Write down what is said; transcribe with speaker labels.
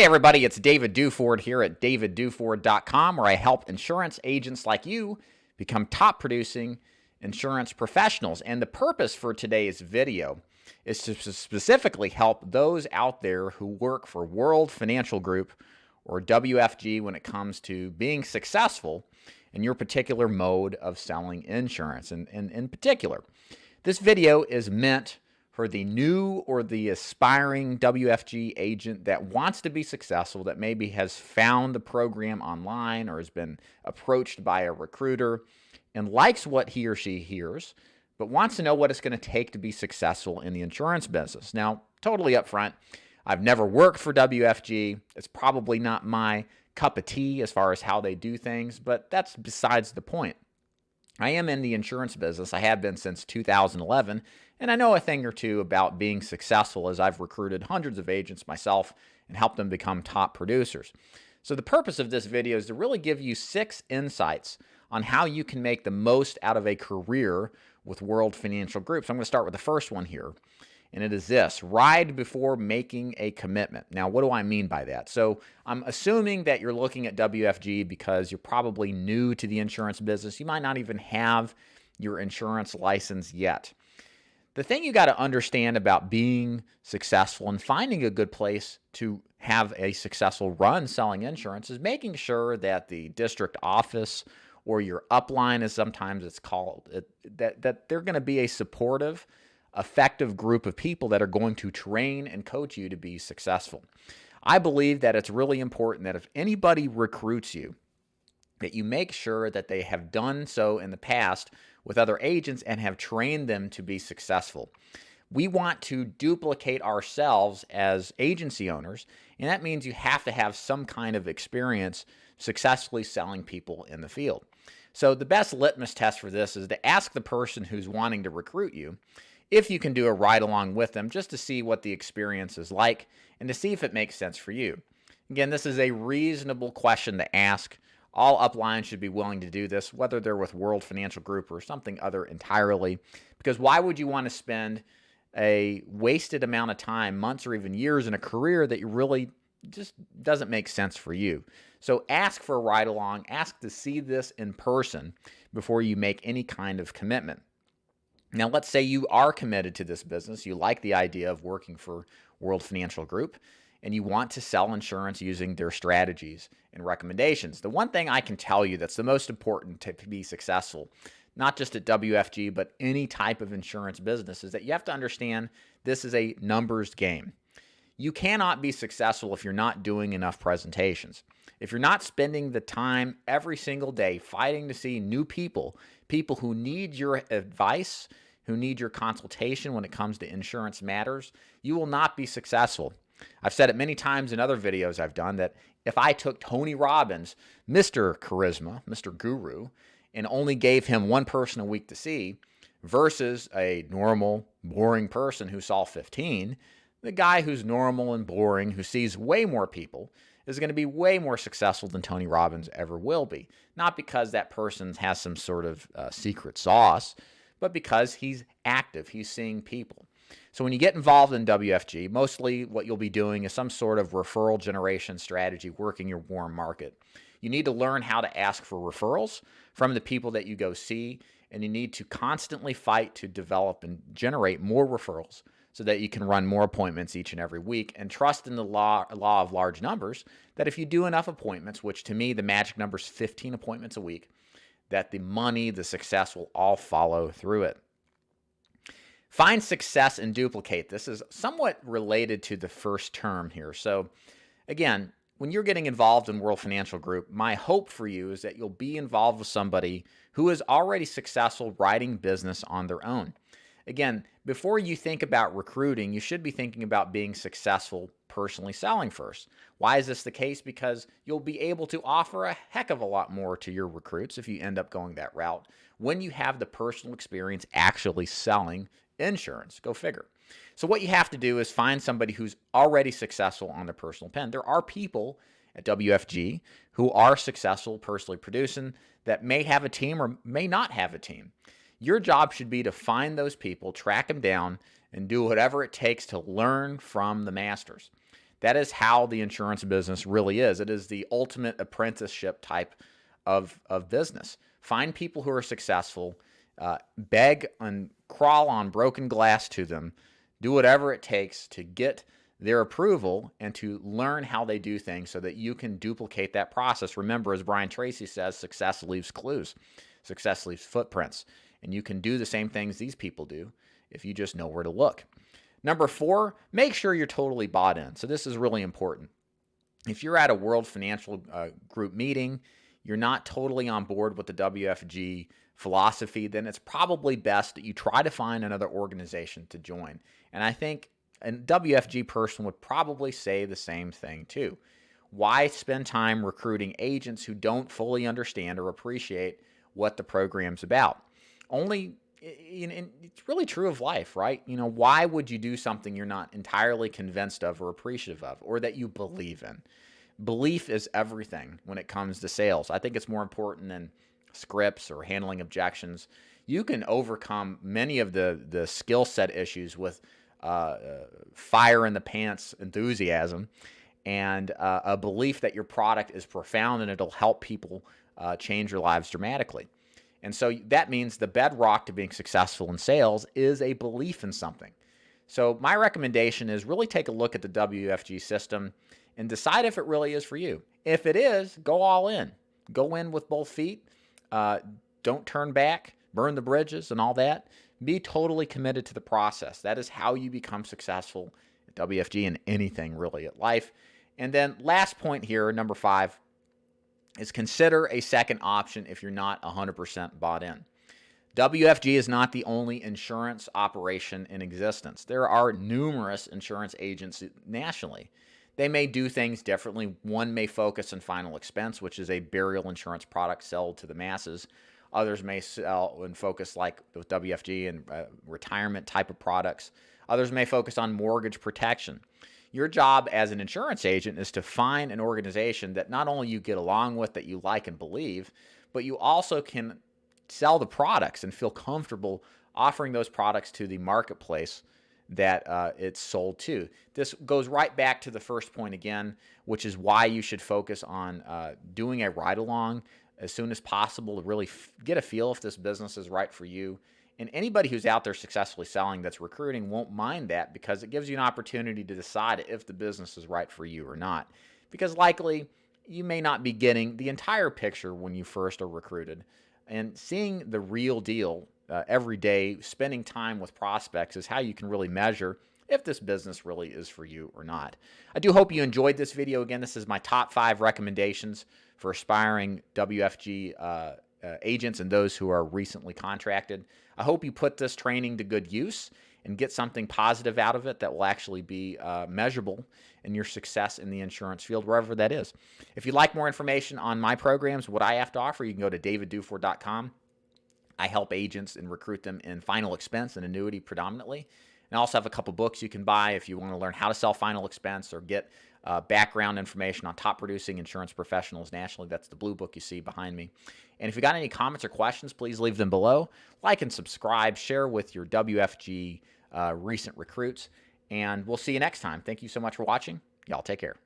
Speaker 1: Hey everybody, it's David Duford here at davidduford.com, where I help insurance agents like you become top producing insurance professionals. And the purpose for today's video is to specifically help those out there who work for World Financial Group or WFG when it comes to being successful in your particular mode of selling insurance. And in particular, this video is meant for the new or the aspiring WFG agent that wants to be successful, that maybe has found the program online or has been approached by a recruiter and likes what he or she hears, but wants to know what it's going to take to be successful in the insurance business. Now, totally upfront, I've never worked for WFG. It's probably not my cup of tea as far as how they do things, but that's besides the point. I am in the insurance business. I have been since 2011, and I know a thing or two about being successful as I've recruited hundreds of agents myself and helped them become top producers. So the purpose of this video is to really give you 6 insights on how you can make the most out of a career with World Financial Group. So I'm going to start with the first one here, and it is this: ride before making a commitment. Now, what do I mean by that? So I'm assuming that you're looking at WFG because you're probably new to the insurance business. You might not even have your insurance license yet. The thing you got to understand about being successful and finding a good place to have a successful run selling insurance is making sure that the district office or your upline, as sometimes it's called, that they're going to be a supportive, effective group of people that are going to train and coach you to be successful. I believe that it's really important that if anybody recruits you, that you make sure that they have done so in the past with other agents and have trained them to be successful. We want to duplicate ourselves as agency owners, and that means you have to have some kind of experience successfully selling people in the field. So the best litmus test for this is to ask the person who's wanting to recruit you if you can do a ride along with them, just to see what the experience is like and to see if it makes sense for you. Again, this is a reasonable question to ask. All uplines should be willing to do this, whether they're with World Financial Group or something other entirely, because why would you want to spend a wasted amount of time, months or even years, in a career that you really just doesn't make sense for you? So ask for a ride along, ask to see this in person before you make any kind of commitment. Now, let's say you are committed to this business, you like the idea of working for World Financial Group, and you want to sell insurance using their strategies and recommendations. The one thing I can tell you that's the most important to be successful, not just at WFG, but any type of insurance business, is that you have to understand this is a numbers game. You cannot be successful if you're not doing enough presentations. If you're not spending the time every single day fighting to see new people, people who need your advice, who need your consultation when it comes to insurance matters, you will not be successful. I've said it many times in other videos I've done that if I took Tony Robbins, Mr. Charisma, Mr. Guru, and only gave him one person a week to see versus a normal, boring person who saw 15, the guy who's normal and boring, who sees way more people, is going to be way more successful than Tony Robbins ever will be. Not because that person has some sort of secret sauce, but because he's active, he's seeing people. So when you get involved in WFG, mostly what you'll be doing is some sort of referral generation strategy, working your warm market. You need to learn how to ask for referrals from the people that you go see, and you need to constantly fight to develop and generate more referrals so that you can run more appointments each and every week, and trust in the law of large numbers, that if you do enough appointments, which to me the magic number is 15 appointments a week, that the money, the success will all follow through it. Find success and duplicate. This is somewhat related to the first term here. So again, when you're getting involved in World Financial Group, my hope for you is that you'll be involved with somebody who is already successful writing business on their own. Again, before you think about recruiting, you should be thinking about being successful personally selling first. Why is this the case? Because you'll be able to offer a heck of a lot more to your recruits if you end up going that route when you have the personal experience actually selling insurance. Go figure. So what you have to do is find somebody who's already successful on their personal pen. There are people at WFG who are successful personally producing that may have a team or may not have a team. Your job should be to find those people, track them down, and do whatever it takes to learn from the masters. That is how the insurance business really is. It is the ultimate apprenticeship type of business. Find people who are successful, beg and crawl on broken glass to them, do whatever it takes to get their approval and to learn how they do things so that you can duplicate that process. Remember, as Brian Tracy says, success leaves clues, success leaves footprints, and you can do the same things these people do if you just know where to look. Number 4, make sure you're totally bought in. So this is really important. If you're at a World Financial Group meeting, you're not totally on board with the WFG philosophy, then it's probably best that you try to find another organization to join. And I think a WFG person would probably say the same thing too. Why spend time recruiting agents who don't fully understand or appreciate what the program's about? It's really true of life, right? Why would you do something you're not entirely convinced of or appreciative of, or that you believe in? Belief is everything when it comes to sales. I think it's more important than scripts or handling objections. You can overcome many of the skill set issues with fire in the pants enthusiasm and a belief that your product is profound and it'll help people change their lives dramatically. And so that means the bedrock to being successful in sales is a belief in something. So my recommendation is really take a look at the WFG system and decide if it really is for you. If it is, go all in. Go in with both feet. Don't turn back, burn the bridges and all that. Be totally committed to the process. That is how you become successful at WFG and anything really at life. And then last point here, number 5, is consider a second option if you're not 100% bought in. WFG is not the only insurance operation in existence. There are numerous insurance agents nationally. They may do things differently. One may focus on final expense, which is a burial insurance product sold to the masses. Others may sell and focus, like with WFG, and retirement type of products. Others may focus on mortgage protection. Your job as an insurance agent is to find an organization that not only you get along with, that you like and believe, but you also can sell the products and feel comfortable offering those products to the marketplace that it's sold to. This goes right back to the first point again, which is why you should focus on doing a ride-along as soon as possible to really get a feel if this business is right for you. And anybody who's out there successfully selling that's recruiting won't mind that, because it gives you an opportunity to decide if the business is right for you or not. Because likely you may not be getting the entire picture when you first are recruited. And seeing the real deal every day, spending time with prospects, is how you can really measure if this business really is for you or not. I do hope you enjoyed this video. Again, this is my top 5 recommendations for aspiring WFG agents and those who are recently contracted. I hope you put this training to good use and get something positive out of it that will actually be measurable in your success in the insurance field, wherever that is. If you'd like more information on my programs, what I have to offer, you can go to daviddufour.com. I help agents and recruit them in final expense and annuity predominantly. And I also have a couple books you can buy if you want to learn how to sell final expense or get background information on top producing insurance professionals nationally. That's the blue book you see behind me. And if you got any comments or questions, please leave them below. Like and subscribe. Share with your WFG recent recruits. And we'll see you next time. Thank you so much for watching. Y'all take care.